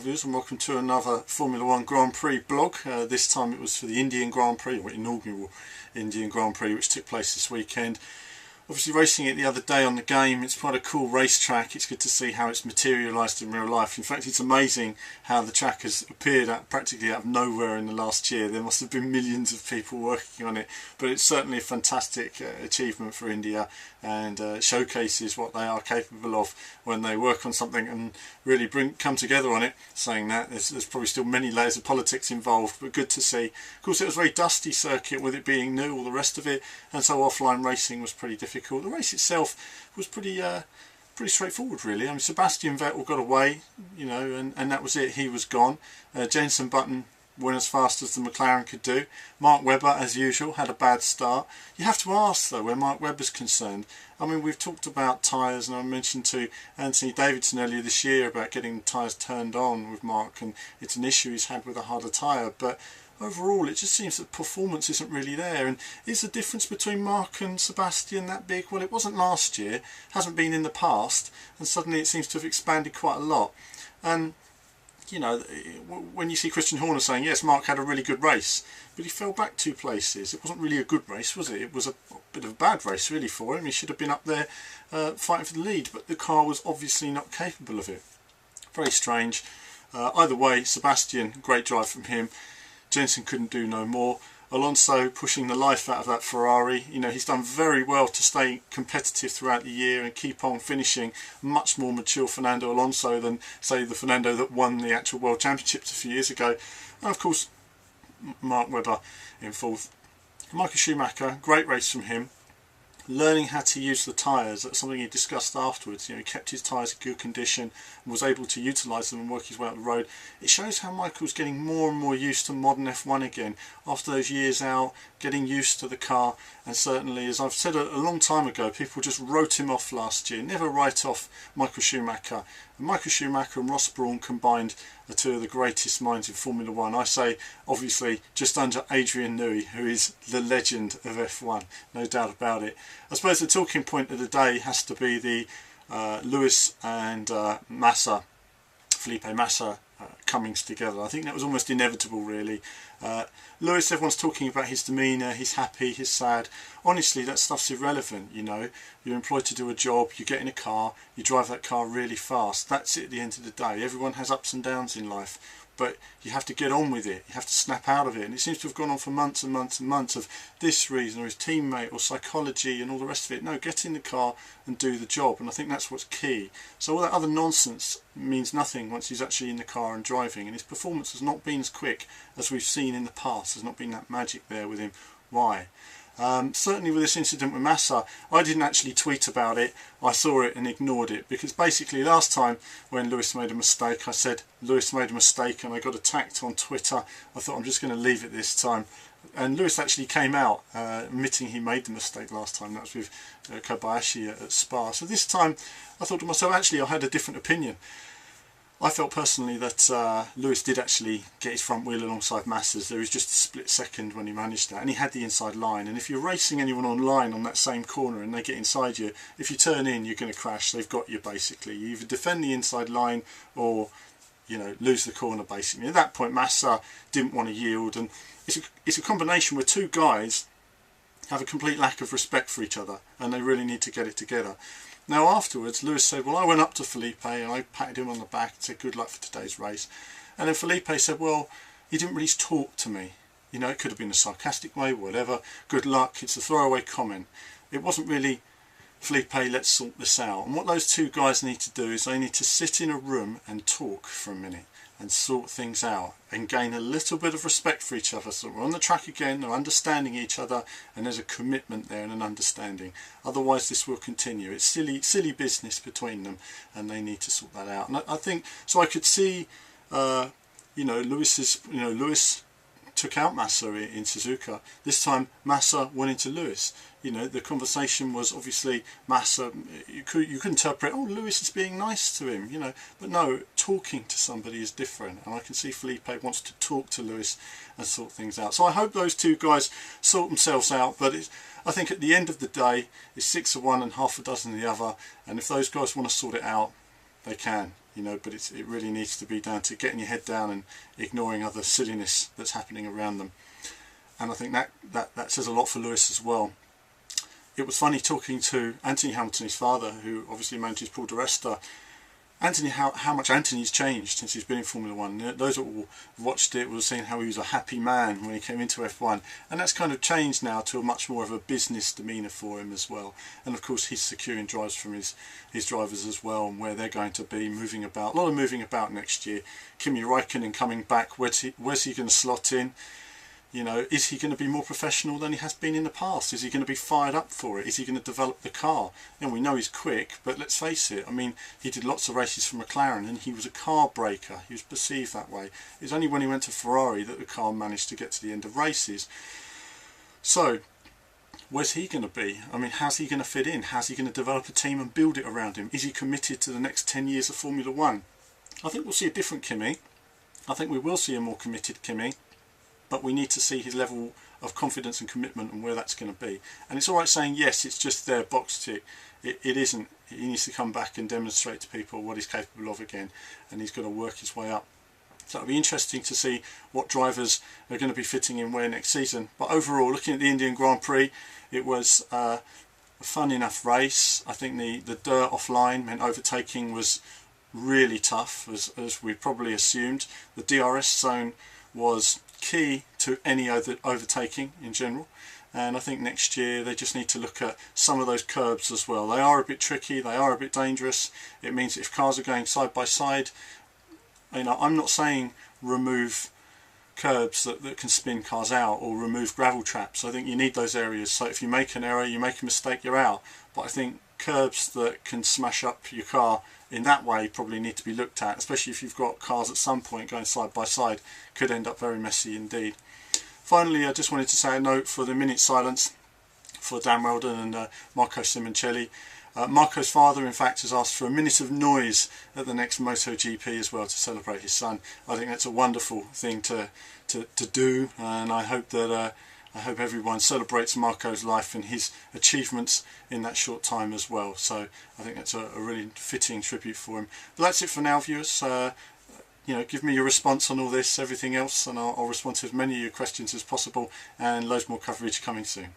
viewers, and welcome to another Formula 1 Grand Prix blog. This time it was for the Indian Grand Prix, or inaugural Indian Grand Prix, which took place this weekend. Obviously racing it the other day on the game, it's quite a cool racetrack. It's good to see how it's materialised in real life. In fact, it's amazing how the track has appeared practically out of nowhere in the last year. There must have been millions of people working on it, but it's certainly a fantastic achievement for India, and showcases what they are capable of when they work on something and really come together on it. Saying that, there's probably still many layers of politics involved, but good to see. Of course, it was a very dusty circuit with it being new, all the rest of it, and so offline racing was pretty difficult. The race itself was pretty straightforward, really. I mean, Sebastian Vettel got away, you know, and that was it. He was gone. Jenson Button went as fast as the McLaren could do. Mark Webber, as usual, had a bad start. You have to ask, though, where Mark Webber's concerned. I mean, we've talked about tyres, and I mentioned to Anthony Davidson earlier this year about getting the tyres turned on with Mark, and it's an issue he's had with a harder tyre, but overall it just seems that performance isn't really there. And is the difference between Mark and Sebastian that big? Well, it wasn't last year, hasn't been in the past, and suddenly it seems to have expanded quite a lot. And you know, when you see Christian Horner saying, yes, Mark had a really good race, but he fell back 2 places. It wasn't really a good race, was it? It was a bit of a bad race, really, for him. He should have been up there fighting for the lead, but the car was obviously not capable of it. Very strange. Either way, Sebastian, great drive from him. Jenson couldn't do no more. Alonso pushing the life out of that Ferrari. You know, he's done very well to stay competitive throughout the year and keep on finishing. Much more mature Fernando Alonso than, say, the Fernando that won the actual World Championships a few years ago. And of course, Mark Webber in 4th. Michael Schumacher, great race from him. Learning how to use the tyres, that's something he discussed afterwards. You know, he kept his tyres in good condition and was able to utilise them and work his way up the road. It shows how Michael's getting more and more used to modern F1 again after those years out, getting used to the car. And certainly, as I've said a long time ago, people just wrote him off last year. Never write off Michael Schumacher. And Michael Schumacher and Ross Brawn combined are 2 of the greatest minds in Formula 1. I say, obviously, just under Adrian Newey, who is the legend of F1, no doubt about it. I suppose the talking point of the day has to be the Lewis and Felipe Massa comings together. I think that was almost inevitable, really. Lewis, everyone's talking about his demeanour, he's happy, he's sad. Honestly, that stuff's irrelevant, you know. You're employed to do a job, you get in a car, you drive that car really fast. That's it at the end of the day. Everyone has ups and downs in life, but you have to get on with it. You have to snap out of it. And it seems to have gone on for months and months and months of this reason or his teammate or psychology and all the rest of it. No, get in the car and do the job. And I think that's what's key. So all that other nonsense means nothing once he's actually in the car and driving. And his performance has not been as quick as we've seen in the past. There's not been that magic there with him. Why? Certainly with this incident with Massa, I didn't actually tweet about it. I saw it and ignored it, because basically last time when Lewis made a mistake, I said Lewis made a mistake, and I got attacked on Twitter. I thought I'm just going to leave it this time, and Lewis actually came out admitting he made the mistake last time. That was with Kobayashi at Spa. So this time I thought to myself, actually I had a different opinion. I felt personally that Lewis did actually get his front wheel alongside Massa's. There was just a split second when he managed that, and he had the inside line. And if you're racing anyone online on that same corner and they get inside you, if you turn in, you're going to crash. They've got you, basically. You either defend the inside line or, you know, lose the corner, basically. At that point, Massa didn't want to yield, and it's a combination where 2 guys have a complete lack of respect for each other, and they really need to get it together. Now afterwards, Lewis said, well, I went up to Felipe and I patted him on the back and said good luck for today's race. And then Felipe said, well, he didn't really talk to me. You know, it could have been a sarcastic way, whatever. Good luck, it's a throwaway comment. It wasn't really, Felipe, let's sort this out. And what those 2 guys need to do is they need to sit in a room and talk for a minute and sort things out and gain a little bit of respect for each other. So we're on the track again, they're understanding each other, and there's a commitment there and an understanding. Otherwise this will continue. It's silly business between them, and they need to sort that out. And I think, so I could see, you know, Lewis took out Massa in Suzuka. This time Massa went into Lewis. You know, the conversation was obviously Massa, you could interpret, oh, Lewis is being nice to him, you know, but no, talking to somebody is different, and I can see Felipe wants to talk to Lewis and sort things out. So I hope those 2 guys sort themselves out, but I think at the end of the day, it's 6 of one and half a dozen of the other, and if those guys want to sort it out, they can, you know, but it really needs to be down to getting your head down and ignoring other silliness that's happening around them. And I think that says a lot for Lewis as well. It was funny talking to Anthony Hamilton, his father, who obviously manages Paul di Resta. Anthony, how much Anthony's changed since he's been in Formula 1. Those that watched it were saying how he was a happy man when he came into F1, and that's kind of changed now to a much more of a business demeanour for him as well. And of course he's securing drives from his drivers as well, and where they're going to be moving about, a lot of moving about next year. Kimi Räikkönen coming back, where's he going to slot in? You know, is he going to be more professional than he has been in the past? Is he going to be fired up for it? Is he going to develop the car? And we know he's quick, but let's face it, I mean, he did lots of races for McLaren and he was a car breaker. He was perceived that way. It's only when he went to Ferrari that the car managed to get to the end of races. So, where's he going to be? I mean, how's he going to fit in? How's he going to develop a team and build it around him? Is he committed to the next 10 years of Formula 1? I think we'll see a different Kimi. I think we will see a more committed Kimi. But we need to see his level of confidence and commitment and where that's going to be. And it's alright saying yes, it's just their box tick. It isn't. He needs to come back and demonstrate to people what he's capable of again, and he's got to work his way up. So it'll be interesting to see what drivers are going to be fitting in where next season. But overall, looking at the Indian Grand Prix, it was a fun enough race. I think the dirt offline meant overtaking was really tough, as we probably assumed. The DRS zone was key to any overtaking in general, and I think next year they just need to look at some of those curbs as well. They are a bit tricky, they are a bit dangerous. It means if cars are going side by side, you know, I'm not saying remove curbs that can spin cars out or remove gravel traps. I think you need those areas, so if you make an error, you make a mistake, you're out. But I think curbs that can smash up your car in that way probably need to be looked at, especially if you've got cars at some point going side by side. Could end up very messy indeed. Finally, I just wanted to say a note for the minute silence for Dan Wheldon and Marco Simoncelli. Marco's father, in fact, has asked for a minute of noise at the next MotoGP as well to celebrate his son. I think that's a wonderful thing to do, and I hope that I hope everyone celebrates Marco's life and his achievements in that short time as well. So I think that's a really fitting tribute for him. But that's it for now, viewers. You know, give me your response on all this, everything else, and I'll respond to as many of your questions as possible, and loads more coverage coming soon.